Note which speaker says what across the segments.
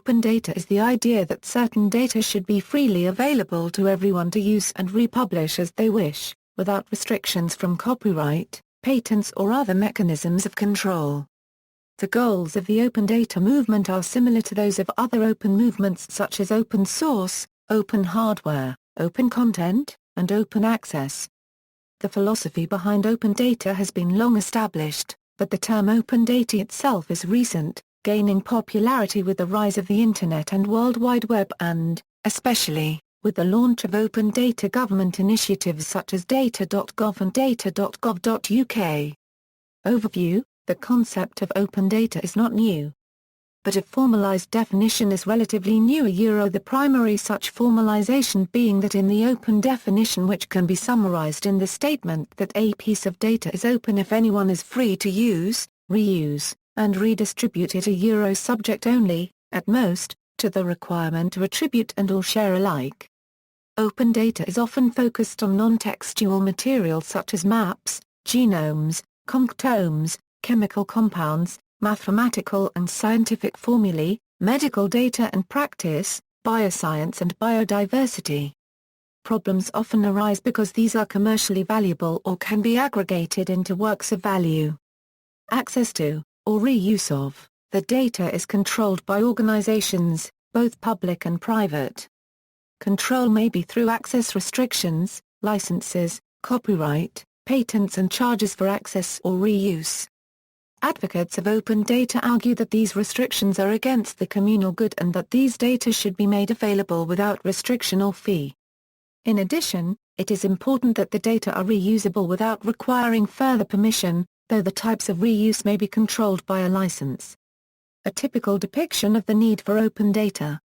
Speaker 1: Open data is the idea that certain data should be freely available to everyone to use and republish as they wish, without restrictions from copyright, patents or other mechanisms of control. The goals of the open data movement are similar to those of other open movements such as open source, open hardware, open content, and open access. The philosophy behind open data has been long established, but the term open data itself is recent, gaining popularity with the rise of the Internet and World Wide Web and, especially, with the launch of open data government initiatives such as data.gov and data.gov.uk. Overview: the concept of open data is not new, but a formalized definition is relatively new. The primary such formalization being that in the open definition, which can be summarized in the statement that a piece of data is open if anyone is free to use, reuse, and redistribute it. Subject only, at most, to the requirement to attribute and or share alike. Open data is often focused on non-textual material such as maps, genomes, conctomes, chemical compounds, mathematical and scientific formulae, medical data and practice, bioscience and biodiversity. Problems often arise because these are commercially valuable or can be aggregated into works of value. Access to, or reuse of, the data is controlled by organizations, both public and private. Control may be through access restrictions, licenses, copyright, patents and charges for access or reuse. Advocates of open data argue that these restrictions are against the communal good and that these data should be made available without restriction or fee. In addition, it is important that the data are reusable without requiring further permission, though the types of reuse may be controlled by a license. A typical depiction of the need for open data.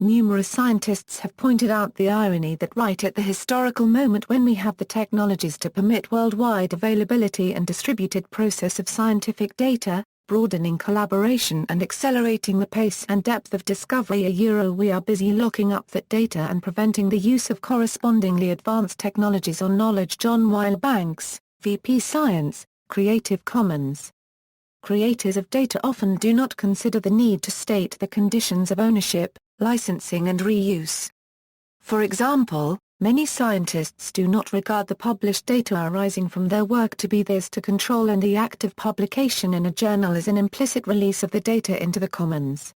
Speaker 1: Numerous scientists have pointed out the irony that right at the historical moment when we have the technologies to permit worldwide availability and distributed process of scientific data, broadening collaboration and accelerating the pace and depth of discovery, we are busy locking up that data and preventing the use of correspondingly advanced technologies on knowledge. John Weil Banks, VP Science, Creative Commons. Creators of data often do not consider the need to state the conditions of ownership, licensing and reuse. For example, many scientists do not regard the published data arising from their work to be theirs to control, and the act of publication in a journal is an implicit release of the data into the commons.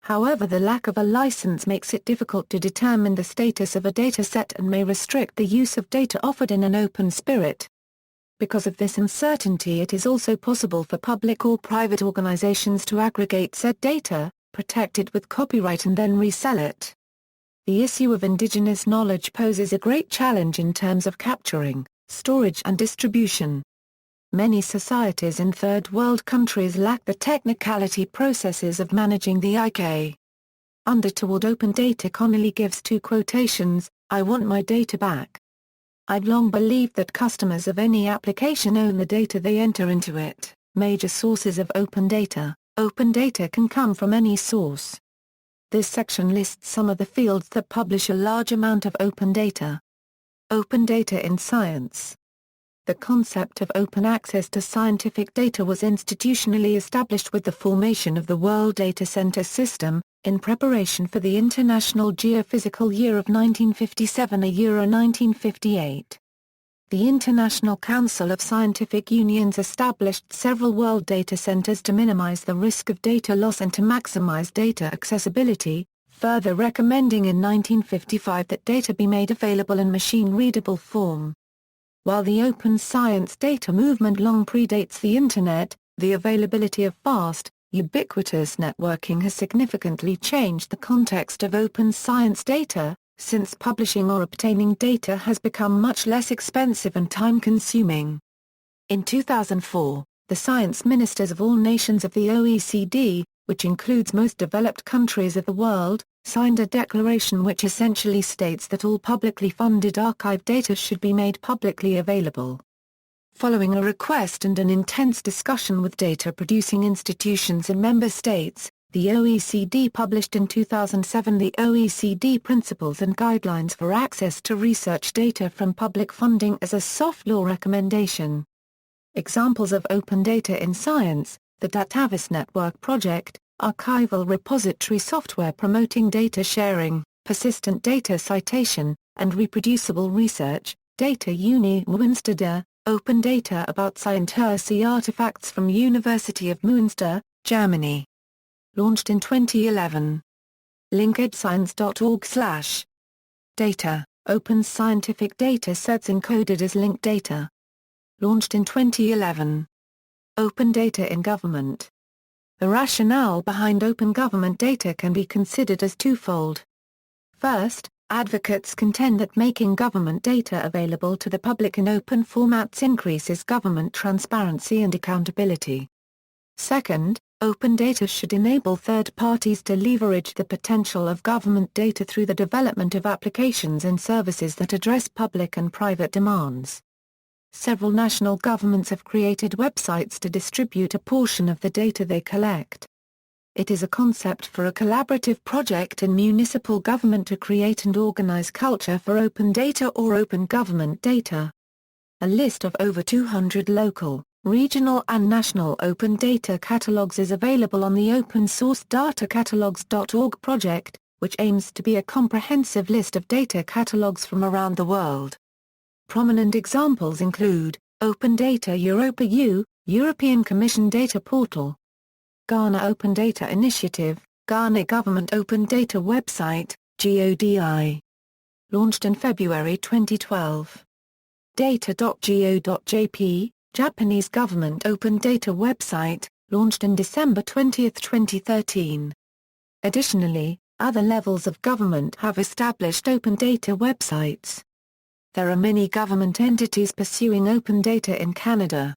Speaker 1: However, the lack of a license makes it difficult to determine the status of a dataset and may restrict the use of data offered in an open spirit. Because of this uncertainty, it is also possible for public or private organizations to aggregate said data, protect it with copyright and then resell it. The issue of indigenous knowledge poses a great challenge in terms of capturing, storage and distribution. Many societies in third world countries lack the technicality processes of managing the IK. Toward open data, Connolly gives two quotations: "I want my data back. I've long believed that customers of any application own the data they enter into it." Major sources of open data. Open data can come from any source. This section lists some of the fields that publish a large amount of open data. Open data in science. The concept of open access to scientific data was institutionally established with the formation of the World Data Center System, in preparation for the International Geophysical Year of 1957 1958. The International Council of Scientific Unions established several world data centers to minimize the risk of data loss and to maximize data accessibility, further recommending in 1955 that data be made available in machine-readable form. While the open science data movement long predates the Internet, the availability of fast, ubiquitous networking has significantly changed the context of open science data, since publishing or obtaining data has become much less expensive and time-consuming. In 2004, the science ministers of all nations of the OECD, which includes most developed countries of the world, signed a declaration which essentially states that all publicly funded archive data should be made publicly available. Following a request and an intense discussion with data-producing institutions in member states, the OECD published in 2007 the OECD Principles and Guidelines for Access to Research Data from Public Funding as a soft law recommendation. Examples of open data in science: the Datavis Network Project, archival repository software promoting data sharing, persistent data citation, and reproducible research, Data Uni Münster, open data about scientific artifacts from University of Münster, Germany. Launched in 2011. Link edscience.org/data, open scientific data sets encoded as linked data. Launched in 2011. Open data in government. The rationale behind open government data can be considered as twofold. First, advocates contend that making government data available to the public in open formats increases government transparency and accountability. Second, open data should enable third parties to leverage the potential of government data through the development of applications and services that address public and private demands. Several national governments have created websites to distribute a portion of the data they collect. It is a concept for a collaborative project in municipal government to create and organize culture for open data or open government data. A list of over 200 local, regional and national open data catalogs is available on the open-source datacatalogs.org project, which aims to be a comprehensive list of data catalogs from around the world. Prominent examples include, Open Data Europa U, European Commission Data Portal, Ghana Open Data Initiative, Ghana Government Open Data Website, GODI. Launched in February 2012. Data.go.jp, Japanese Government Open Data Website, launched in December 20, 2013. Additionally, other levels of government have established open data websites. There are many government entities pursuing open data in Canada.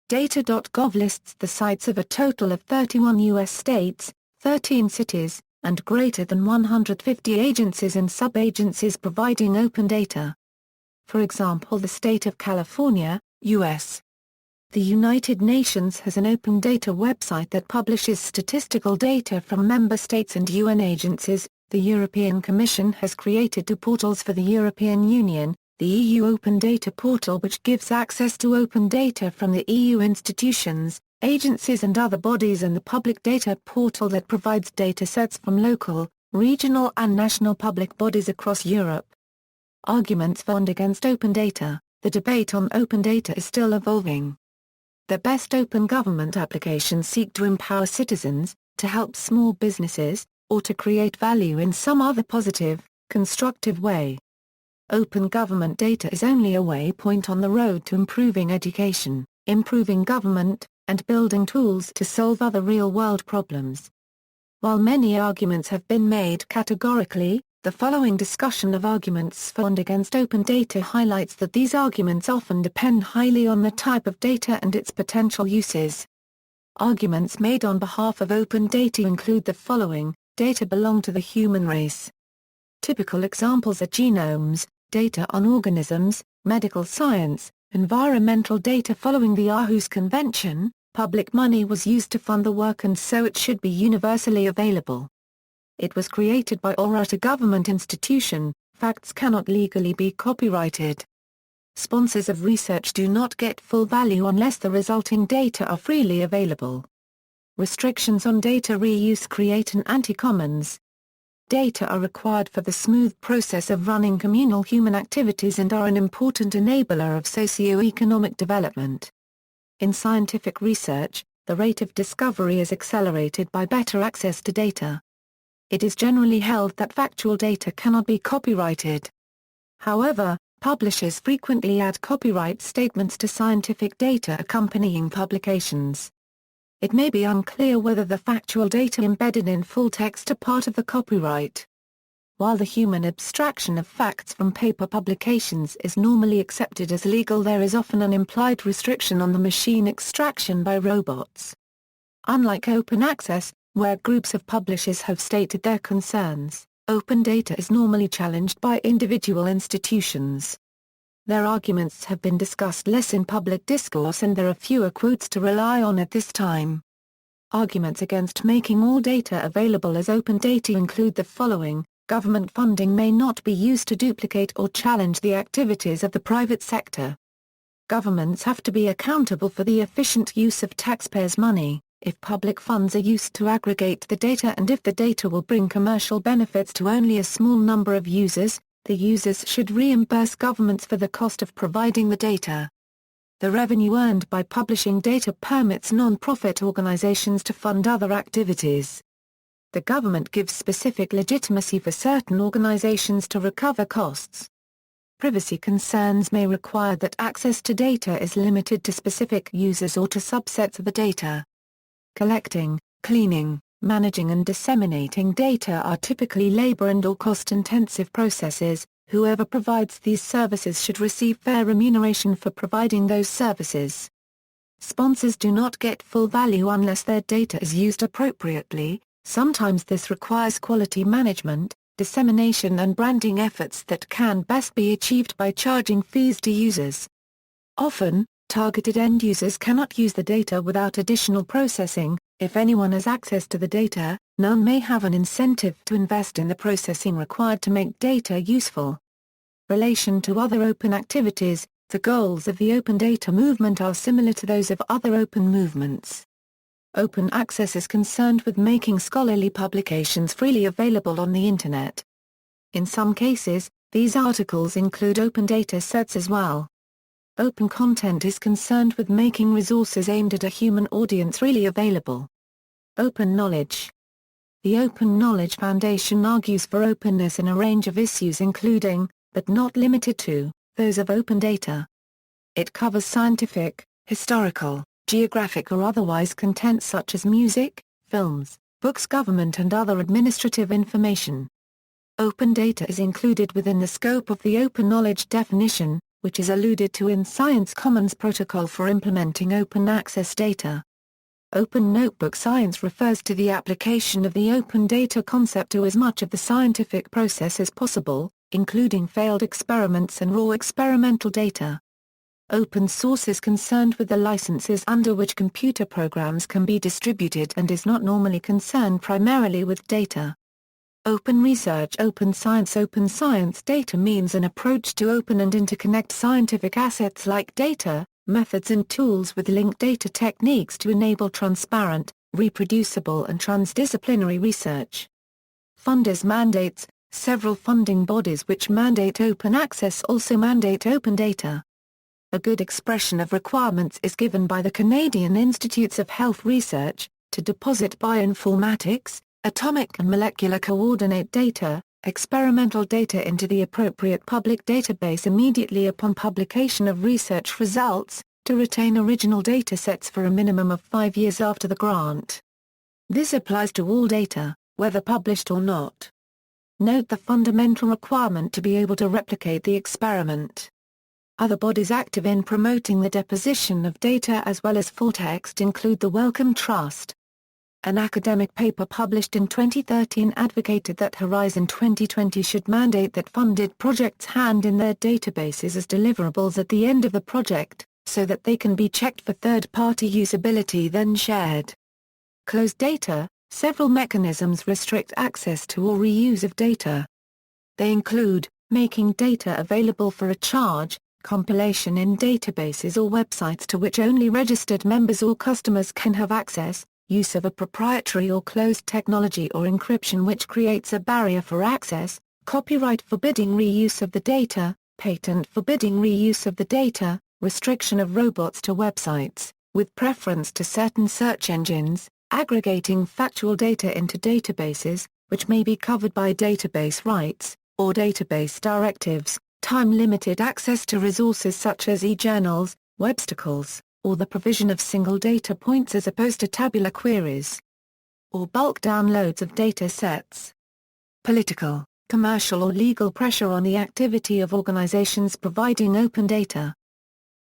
Speaker 1: Data.gov lists the sites of a total of 31 U.S. states, 13 cities, and greater than 150 agencies and sub-agencies providing open data. For example, the state of California, U.S. The United Nations has an open data website that publishes statistical data from member states and UN agencies. The European Commission has created two portals for the European Union, the EU Open Data Portal, which gives access to open data from the EU institutions, agencies and other bodies, and the Public Data Portal that provides datasets from local, regional and national public bodies across Europe. Arguments for and against open data. The debate on open data is still evolving. The best open government applications seek to empower citizens, to help small businesses, or to create value in some other positive, constructive way. Open government data is only a waypoint on the road to improving education, improving government, and building tools to solve other real-world problems. While many arguments have been made categorically, the following discussion of arguments for and against open data highlights that these arguments often depend highly on the type of data and its potential uses. Arguments made on behalf of open data include the following: data belong to the human race. Typical examples are genomes, data on organisms, medical science, environmental data. Following the Aarhus Convention, public money was used to fund the work, and so it should be universally available. It was created by or at a government institution. Facts cannot legally be copyrighted. Sponsors of research do not get full value unless the resulting data are freely available. Restrictions on data reuse create an anti-commons. Data are required for the smooth process of running communal human activities and are an important enabler of socio-economic development. In scientific research, the rate of discovery is accelerated by better access to data. It is generally held that factual data cannot be copyrighted. However, publishers frequently add copyright statements to scientific data accompanying publications. It may be unclear whether the factual data embedded in full text are part of the copyright. While the human abstraction of facts from paper publications is normally accepted as legal, there is often an implied restriction on the machine extraction by robots. Unlike open access, where groups of publishers have stated their concerns, open data is normally challenged by individual institutions. Their arguments have been discussed less in public discourse, and there are fewer quotes to rely on at this time. Arguments against making all data available as open data include the following: government funding may not be used to duplicate or challenge the activities of the private sector. Governments have to be accountable for the efficient use of taxpayers' money. if public funds are used to aggregate the data and if the data will bring commercial benefits to only a small number of users, the users should reimburse governments for the cost of providing the data. The revenue earned by publishing data permits non-profit organizations to fund other activities. The government gives specific legitimacy for certain organizations to recover costs. Privacy concerns may require that access to data is limited to specific users or to subsets of the data. Collecting, cleaning, managing and disseminating data are typically labor and or cost-intensive processes. Whoever provides these services should receive fair remuneration for providing those services. Sponsors do not get full value unless their data is used appropriately. Sometimes this requires quality management, dissemination and branding efforts that can best be achieved by charging fees to users. Often, targeted end users cannot use the data without additional processing. If anyone has access to the data, none may have an incentive to invest in the processing required to make data useful. Relation to other open activities, the goals of the open data movement are similar to those of other open movements. Open access is concerned with making scholarly publications freely available on the Internet. In some cases, these articles include open data sets as well. Open content is concerned with making resources aimed at a human audience freely available. Open knowledge. The Open Knowledge Foundation argues for openness in a range of issues including, but not limited to, those of open data. It covers scientific, historical, geographic or otherwise content such as music, films, books, government and other administrative information. Open data is included within the scope of the open knowledge definition, which is alluded to in Science Commons Protocol for implementing open access data. Open notebook science refers to the application of the open data concept to as much of the scientific process as possible, including failed experiments and raw experimental data. Open source is concerned with the licenses under which computer programs can be distributed and is not normally concerned primarily with data. Open research. Open science data means an approach to open and interconnect scientific assets like data, methods and tools with linked data techniques to enable transparent, reproducible and transdisciplinary research. Funders' mandates. Several funding bodies which mandate open access also mandate open data. A good expression of requirements is given by the Canadian Institutes of Health Research, to deposit bioinformatics, atomic and molecular coordinate data, experimental data into the appropriate public database immediately upon publication of research results, to retain original datasets for a minimum of 5 years after the grant. This applies to all data, whether published or not. Note the fundamental requirement to be able to replicate the experiment. Other bodies active in promoting the deposition of data as well as full text include the Wellcome Trust. An academic paper published in 2013 advocated that Horizon 2020 should mandate that funded projects hand in their databases as deliverables at the end of the project, so that they can be checked for third-party usability then shared. Closed data. Several mechanisms restrict access to or reuse of data. They include, making data available for a charge, compilation in databases or websites to which only registered members or customers can have access, use of a proprietary or closed technology or encryption which creates a barrier for access, copyright forbidding reuse of the data, patent forbidding reuse of the data, restriction of robots to websites, with preference to certain search engines, aggregating factual data into databases, which may be covered by database rights, or database directives, time-limited access to resources such as e-journals, webstacles, or the provision of single data points as opposed to tabular queries, or bulk downloads of data sets. Political, commercial or legal pressure on the activity of organizations providing open data.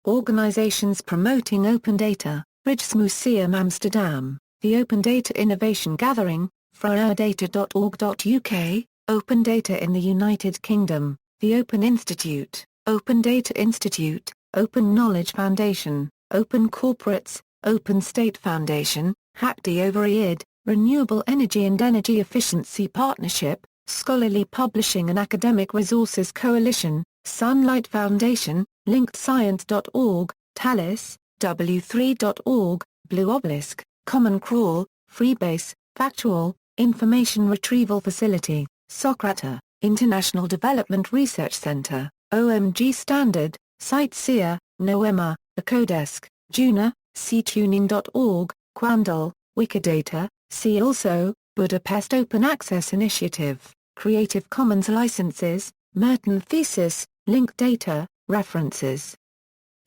Speaker 1: Organizations promoting open data, Rijksmuseum Amsterdam, the Open Data Innovation Gathering, vrijdaata.org.uk, Open Data in the United Kingdom, the Open Institute, Open Data Institute, Open Knowledge Foundation, Open Corporates, Open State Foundation, Hakti Overijde, Renewable Energy and Energy Efficiency Partnership, Scholarly Publishing and Academic Resources Coalition, Sunlight Foundation, LinkedScience.org, Talis, W3.org, Blue Obelisk, Common Crawl, Freebase, Factual, Information Retrieval Facility, Socrata, International Development Research Center, OMG Standard, Siteseer, Noema, Acodesk, Juna, ctuning.org, Quandl, Wikidata, see also, Budapest Open Access Initiative, Creative Commons Licenses, Merton Thesis, Link Data, References.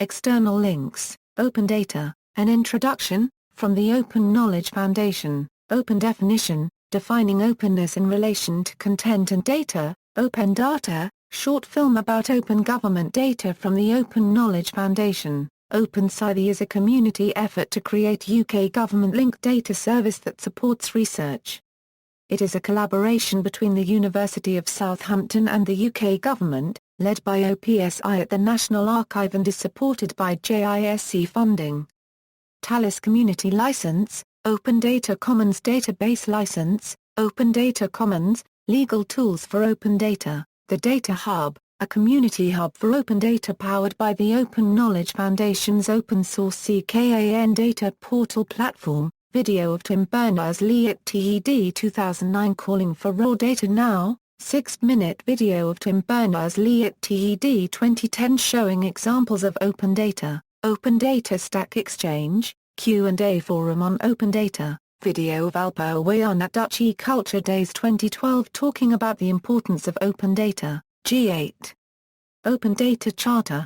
Speaker 1: External links, Open Data, An Introduction, from the Open Knowledge Foundation, Open Definition, Defining Openness in Relation to Content and Data, Open Data, Short film about open government data from the Open Knowledge Foundation. OpenSci is a community effort to create UK government linked data service that supports research. It is a collaboration between the University of Southampton and the UK government, led by OPSI at the National Archive and is supported by JISC funding. Talis Community License, Open Data Commons Database License, Open Data Commons, Legal Tools for Open Data, The Data Hub, a community hub for open data powered by the Open Knowledge Foundation's open source CKAN data portal platform, video of Tim Berners-Lee at TED 2009 calling for raw data now, 6-minute video of Tim Berners-Lee at TED 2010 showing examples of open data, Open Data Stack Exchange, Q&A forum on open data, video of Alpo Wayan at Dutch e-Culture Days 2012 talking about the importance of open data. G8. Open Data Charter,